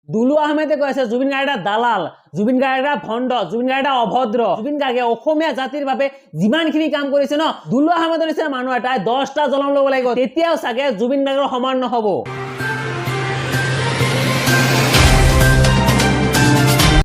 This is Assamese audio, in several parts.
দুলু আহমেদে কৈছে জুবিন গাৰ্গ এটা দালাল, জুবিন গাৰ্গ এটা ভণ্ড, জুবিন গাৰ্গ এটা অভদ্ৰ। জুবিন গাৰ্গে অসমীয়া জাতিৰ বাবে যিমানখিনি কাম কৰিছে ন, দুলু আহমেদৰ নিচিনা মানুহ এটাই 10টা জনম ল'ব লাগিব, তেতিয়াও চাগে জুবিন গাৰ্গৰ সমান নহ'ব।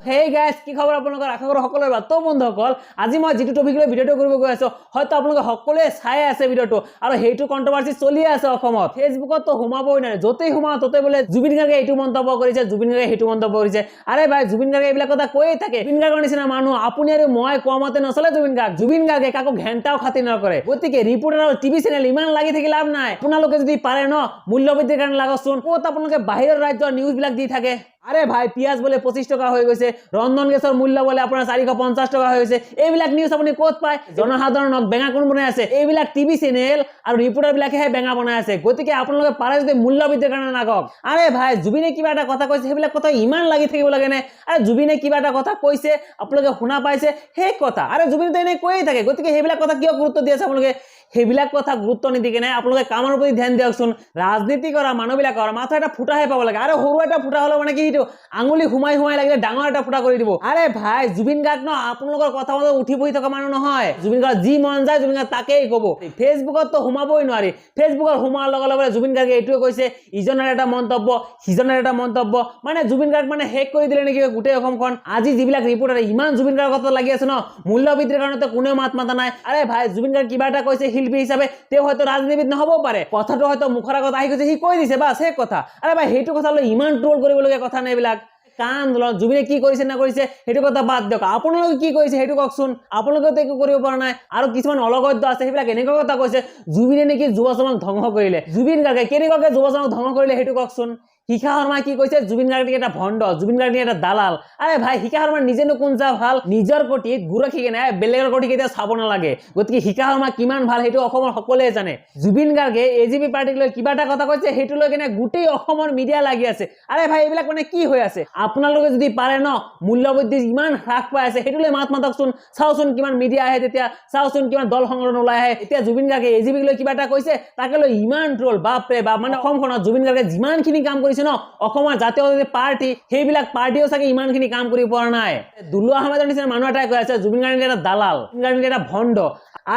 হেই গাইজ, কি খবৰ আপোনালোকৰ? আশা কৰোঁ সকলোৰে ভাল। তো বন্ধুসকল, আজি মই যিটো টপিক লৈ ভিডিঅ'টো কৰিব গৈ আছোঁ, হয়তো আপোনালোকে সকলোৱে চাই আছে ভিডিঅ'টো, আৰু সেইটো কণ্ট্ৰভাৰ্চি চলি আছে অসমত। ফেচবুকততো সোমাবই নোৱাৰে, য'তেই সোমাও ত'তে বোলে জুবিন গাৰ্গে এইটো মন্তব্য কৰিছে, জুবিন গাৰ্গে সেইটো মন্তব্য কৰিছে। আৰে ভাই, জুবিন গাৰ্গে এইবিলাক কথা কৈয়ে থাকে। জুবিন গাৰ্গৰ নিচিনা মানুহ আপুনি আৰু মই কোৱা মতে নচলে জুবিন গাৰ্গ। জুবিন গাৰ্গে কাকো ঘেণ্টাও খাতিৰ নকৰে। গতিকে ৰিপৰ্টাৰ আৰু টিভি চেনেল ইমান লাগি থাকি লাভ নাই। আপোনালোকে যদি পাৰে ন, মূল্যবৃদ্ধিৰ কাৰণে লাগকচোন। ক'ত আপোনালোকে বাহিৰৰ ৰাজ্যৰ নিউজবিলাক দি থাকে। আরে ভাই, পিঁয়াজ বলে 25 টাকা হয়ে গেছে, রন্ধন গ্যাসের মূল্য বলে আপনার 450 টাকা হয়ে গেছে। এইবিলাক নিউজ আপনি ক'ত পায়? জনসাধাৰণক বেঙা কোন বনাই আছে? এইবিলাক টিভি চেনেল আৰু ৰিপৰ্টাৰ বিলাকেহে বেঙা বনাই আছে। গতিকে আপোনালোকে পাৰে যদি মূল্য বৃদ্ধিৰ কাৰণে নাগক। আৰে ভাই, জুবিনে কিবা এটা কথা কৈছে, সেইবিলাক কথা ইমান লাগি থাকিব লাগে নে? আৰে জুবিনে কিবা এটা কথা কৈছে, আপোনালোকে শুনা পাইছে, সেই কথা। আৰে জুবিনে তো এনে কৈয়ে থাকে, গতিকে সেইবিলাক কথা কিয় গুৰুত্ব দি আছে আপোনালোকে? সেইবিলাক কথা গুৰুত্ব নিদি কেনে আপোনালোকে কামৰ প্ৰতি ধ্যান দিয়কচোন। ৰাজনীতি কৰা মানুহবিলাকৰ মাথা এটা ফুটাহে পাব লাগে। আৰে সৰু এটা ফুটা হ'লে মানে কি, এইটো আঙুলি সোমাই লাগিলে ডাঙৰ এটা ফুটা কৰি দিব। আৰে ভাই, জুবিন গাৰ্গ ন আপোনালোকৰ কথা মতে উঠি বহি থকা মানুহ নহয়। জুবিন গাৰ্গ যি মন যায় জুবিন গাৰ্গ তাকেই ক'ব। ফেচবুকততো সোমাবই নোৱাৰি। ফেচবুকত সোমোৱাৰ লগে লগে জুবিন গাৰ্গে এইটোৱে কৈছে, ইজনৰ এটা মন্তব্য, সিজনৰ এটা মন্তব্য, মানে জুবিন গাৰ্গ মানে শেষ কৰি দিলে নেকি গোটেই অসমখন। আজি যিবিলাক ৰিপৰ্টাৰে ইমান জুবিন গাৰ্গৰ কথা লাগি আছে ন, মূল্য বৃদ্ধিৰ কাৰণে কোনেও মাত মাতা নাই। আৰে ভাই, জুবিন গাৰ্গ কিবা এটা কৈছে, শিল্পী হিচাপে তেওঁ হয়তো ৰাজনীতিবিদ নহ'ব পাৰে, কথাটো হয়তো মুখৰ আগত আহি গৈছে, সি কৈ দিছে, বাছ সেই কথা। আৰে ভাই, সেইটো কথা লৈ ইমান ট্ৰল কৰিবলগীয়া কথা নাই এইবিলাক। কাম জুবিনে কি কৰিছে না কৰিছে সেইটো কথা বাদ দিয়ক, আপোনালোকে কি কৰিছে সেইটো কওকচোন। আপোনালোকেতো একো কৰিব পৰা নাই। আৰু কিছুমান অলগদ্য আছে, সেইবিলাক এনেকুৱা কথা কৈছে, জুবিনে নেকি যুৱ সমাজক ধ্বংস কৰিলে। জুবিন গাৰ্গে কেনেকুৱাকে যুৱ সমাজক ধ্বংস কৰিলে সেইটো কওকচোন। শিখা শৰ্মাই কি কৈছে, জুবিন গাৰ্গ এটা ভণ্ড, জুবিন গাৰ্গ এটা দালাল। আৰে ভাই, শিখা শৰ্মাৰ নিজেনো কোন যা ভাল, নিজৰ কটিত গুৰখি কেনে বেলেগৰ কটি কেতিয়া চাব নালাগে। গতিকে শিখা শৰ্মা কিমান ভাল সেইটো অসমৰ সকলোৱে জানে। জুবিন গাৰ্গে এজিপি পাৰ্টিক লৈ কিবা এটা কথা কৈছে, সেইটো লৈ কেনে গোটেই অসমৰ মিডিয়া লাগি আছে। আৰে ভাই, এইবিলাক মানে কি হৈ আছে? আপোনালোকে যদি পাৰে ন, মূল্যবৃদ্ধি ইমান হ্ৰাস পাই আছে, সেইটো লৈ মাত মাতকচোন। চাওচোন কিমান মিডিয়া আহে, তেতিয়া চাওচোন কিমান দল সংগঠন ওলাই আহে। এতিয়া জুবিন গাৰ্গে এজিপিক লৈ কিবা এটা কৈছে, তাকে লৈ ইমান ট্ৰল, বাপৰে বাপ। মানে অসমখনত জুবিন গাৰ্গে যিমানখিনি কাম কৰিছে ন, অসমৰ জাতীয় পাৰ্টি, সেইবিলাক পাৰ্টিও চাগে ইমানখিনি কাম কৰি পৰা নাই। দুলু আহমেদৰ নিচিনা মানুহ এটাই কৈ আছে জুবিন গাৰ্গ এটা দালাল, জুবিন গাৰ্গ এটা ভণ্ড।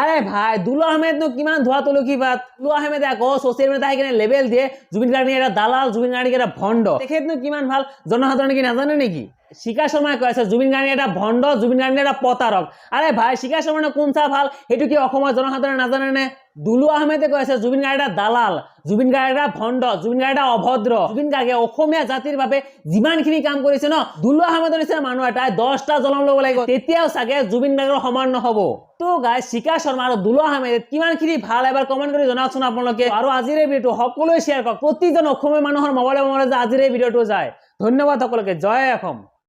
আৰে ভাই, দুলু আহমেদনো কিমান ধোৱা তুলসী পাত। দুলু আহমেদে আকৌ ছ'চিয়েল মিডিয়াত আহি কিনে লেবেল দিয়ে জুবিন গাৰ্গ এটা দালাল, জুবিন গাৰ্গ এটা ভণ্ড। তেখেতনো কিমান ভাল জনসাধাৰণে কি নাজানে নেকি? শিখা শৰ্মাই কৈ আছে জুবিন গাৰ্গ এটা ভণ্ড, জুবিন গাৰ্গ এটা প্ৰতাৰক। আৰে ভাই, শিখা শৰ্মাৰ কোন চা ভাল সেইটো কি অসমৰ জনসাধাৰণে নাজানে নে? দুলু আহমেদে কৈ আছে জুবিন গাৰ্গ এটা দালাল, জুবিন গাৰ্গ এটা ভণ্ড, জুবিন গাৰ্গ এটা অভদ্ৰ। জুবিন গাৰ্গে অসমীয়া জাতিৰ বাবে যিমানখিনি কাম কৰিছে ন, দুলু আহমেদৰ নিচিনা মানুহ এটাই 10টা জনম ল'ব লাগিব, তেতিয়াও চাগে জুবিন গাৰ্গৰ সমান নহ'ব। তো গাইজ, শিখা শৰ্মা আৰু দুলু আহমেদ কিমানখিনি ভাল এবাৰ কমেণ্ট কৰি জনাওকচোন আপোনালোকে। আৰু আজিৰ এই ভিডিঅ'টো সকলোৱে শ্বেয়াৰ কৰক। প্ৰতিজন অসমীয়া মানুহৰ মোবাইলে আজিৰ এই ভিডিঅ'টো যায়। ধন্যবাদ সকলোকে। জয় অসম।